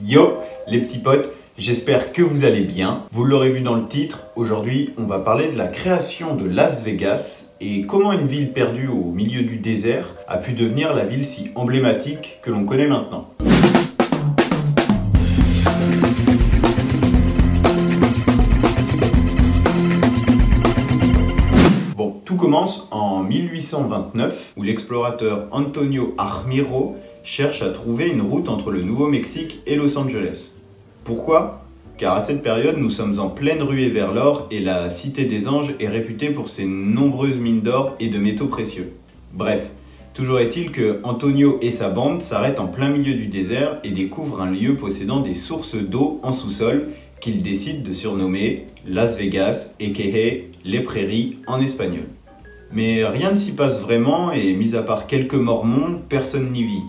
Yo les petits potes, j'espère que vous allez bien. Vous l'aurez vu dans le titre, aujourd'hui on va parler de la création de Las Vegas et comment une ville perdue au milieu du désert a pu devenir la ville si emblématique que l'on connaît maintenant. Bon, tout commence en 1829 où l'explorateur Antonio Armiro cherche à trouver une route entre le Nouveau-Mexique et Los Angeles. Pourquoi? Car à cette période, nous sommes en pleine ruée vers l'or et la Cité des Anges est réputée pour ses nombreuses mines d'or et de métaux précieux. Bref, toujours est-il que Antonio et sa bande s'arrêtent en plein milieu du désert et découvrent un lieu possédant des sources d'eau en sous-sol qu'ils décident de surnommer Las Vegas, a.k.a. les prairies en espagnol. Mais rien ne s'y passe vraiment et mis à part quelques mormons, personne n'y vit.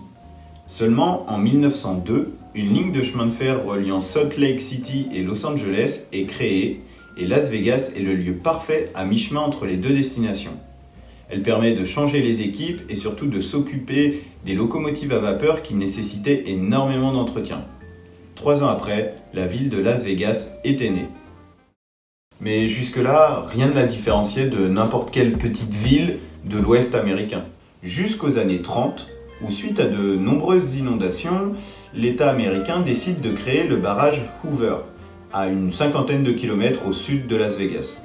Seulement, en 1902, une ligne de chemin de fer reliant Salt Lake City et Los Angeles est créée et Las Vegas est le lieu parfait à mi-chemin entre les deux destinations. Elle permet de changer les équipes et surtout de s'occuper des locomotives à vapeur qui nécessitaient énormément d'entretien. 3 ans après, la ville de Las Vegas était née. Mais jusque-là, rien ne la différenciait de n'importe quelle petite ville de l'Ouest américain. Jusqu'aux années 30, où suite à de nombreuses inondations, l'État américain décide de créer le barrage Hoover, à une cinquantaine de kilomètres au sud de Las Vegas.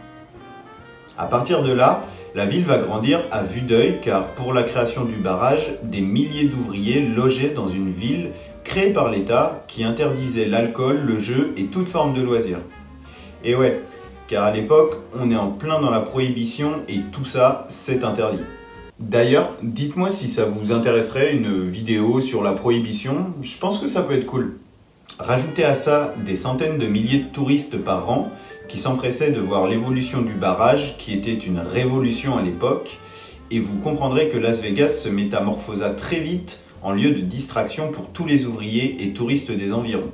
À partir de là, la ville va grandir à vue d'œil car pour la création du barrage, des milliers d'ouvriers logeaient dans une ville créée par l'État qui interdisait l'alcool, le jeu et toute forme de loisirs. Et ouais, car à l'époque, on est en plein dans la prohibition et tout ça, c'est interdit. D'ailleurs, dites-moi si ça vous intéresserait une vidéo sur la prohibition, je pense que ça peut être cool. Rajoutez à ça des centaines de milliers de touristes par an qui s'empressaient de voir l'évolution du barrage qui était une révolution à l'époque et vous comprendrez que Las Vegas se métamorphosa très vite en lieu de distraction pour tous les ouvriers et touristes des environs.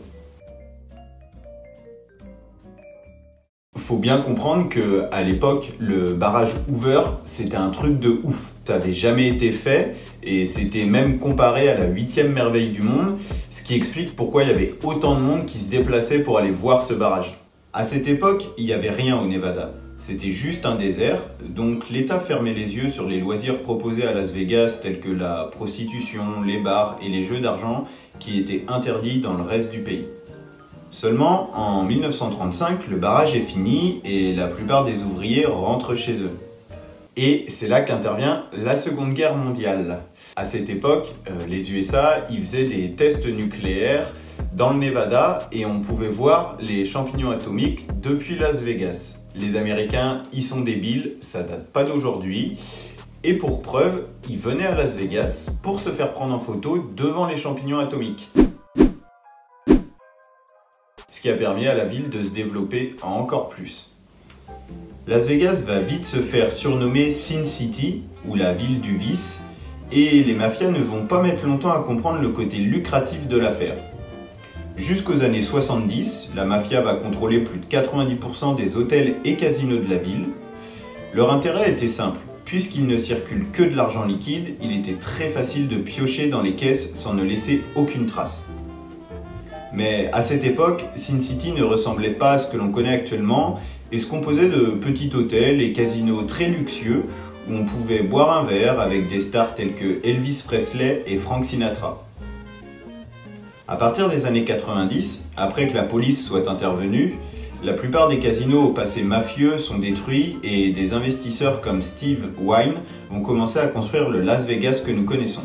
Faut bien comprendre qu'à l'époque, le barrage Hoover, c'était un truc de ouf. Ça n'avait jamais été fait et c'était même comparé à la 8e merveille du monde, ce qui explique pourquoi il y avait autant de monde qui se déplaçait pour aller voir ce barrage. À cette époque, il n'y avait rien au Nevada. C'était juste un désert, donc l'État fermait les yeux sur les loisirs proposés à Las Vegas tels que la prostitution, les bars et les jeux d'argent qui étaient interdits dans le reste du pays. Seulement, en 1935, le barrage est fini et la plupart des ouvriers rentrent chez eux. Et c'est là qu'intervient la Seconde Guerre mondiale. À cette époque, les USA ils faisaient des tests nucléaires dans le Nevada et on pouvait voir les champignons atomiques depuis Las Vegas. Les Américains y sont débiles, ça date pas d'aujourd'hui. Et pour preuve, ils venaient à Las Vegas pour se faire prendre en photo devant les champignons atomiques. Ce qui a permis à la ville de se développer encore plus. Las Vegas va vite se faire surnommer Sin City, ou la ville du vice, et les mafias ne vont pas mettre longtemps à comprendre le côté lucratif de l'affaire. Jusqu'aux années 70, la mafia va contrôler plus de 90% des hôtels et casinos de la ville. Leur intérêt était simple, puisqu'il ne circule que de l'argent liquide, il était très facile de piocher dans les caisses sans ne laisser aucune trace. Mais à cette époque, Sin City ne ressemblait pas à ce que l'on connaît actuellement et se composait de petits hôtels et casinos très luxueux où on pouvait boire un verre avec des stars telles que Elvis Presley et Frank Sinatra. À partir des années 90, après que la police soit intervenue, la plupart des casinos au passé mafieux sont détruits et des investisseurs comme Steve Wynn vont commencer à construire le Las Vegas que nous connaissons.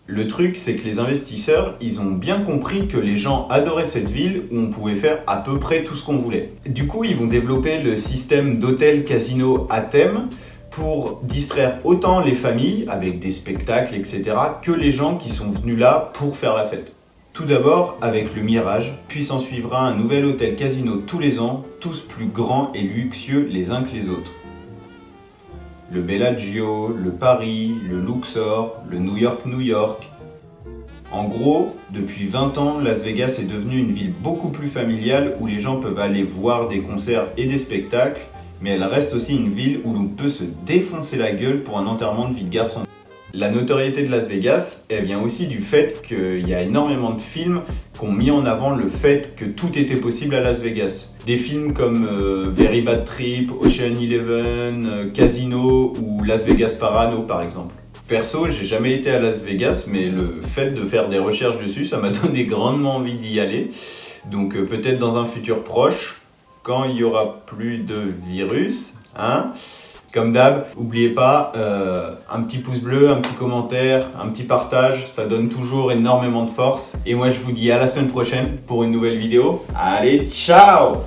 Le truc, c'est que les investisseurs, ils ont bien compris que les gens adoraient cette ville où on pouvait faire à peu près tout ce qu'on voulait. Du coup, ils vont développer le système d'hôtels casino à thème pour distraire autant les familles avec des spectacles, etc., que les gens qui sont venus là pour faire la fête. Tout d'abord avec le Mirage, puis s'en suivra un nouvel hôtel casino tous les ans, tous plus grands et luxueux les uns que les autres. Le Bellagio, le Paris, le Luxor, le New York. En gros, depuis 20 ans, Las Vegas est devenue une ville beaucoup plus familiale où les gens peuvent aller voir des concerts et des spectacles, mais elle reste aussi une ville où l'on peut se défoncer la gueule pour un enterrement de vie de garçon. La notoriété de Las Vegas, elle vient aussi du fait qu'il y a énormément de films qui ont mis en avant le fait que tout était possible à Las Vegas. Des films comme Very Bad Trip, Ocean Eleven, Casino ou Las Vegas Parano par exemple. Perso, j'ai jamais été à Las Vegas, mais le fait de faire des recherches dessus, ça m'a donné grandement envie d'y aller. Donc peut-être dans un futur proche, quand il y aura plus de virus, hein. Comme d'hab, n'oubliez pas, un petit pouce bleu, un petit commentaire, un petit partage, ça donne toujours énormément de force. Et moi je vous dis à la semaine prochaine pour une nouvelle vidéo. Allez, ciao!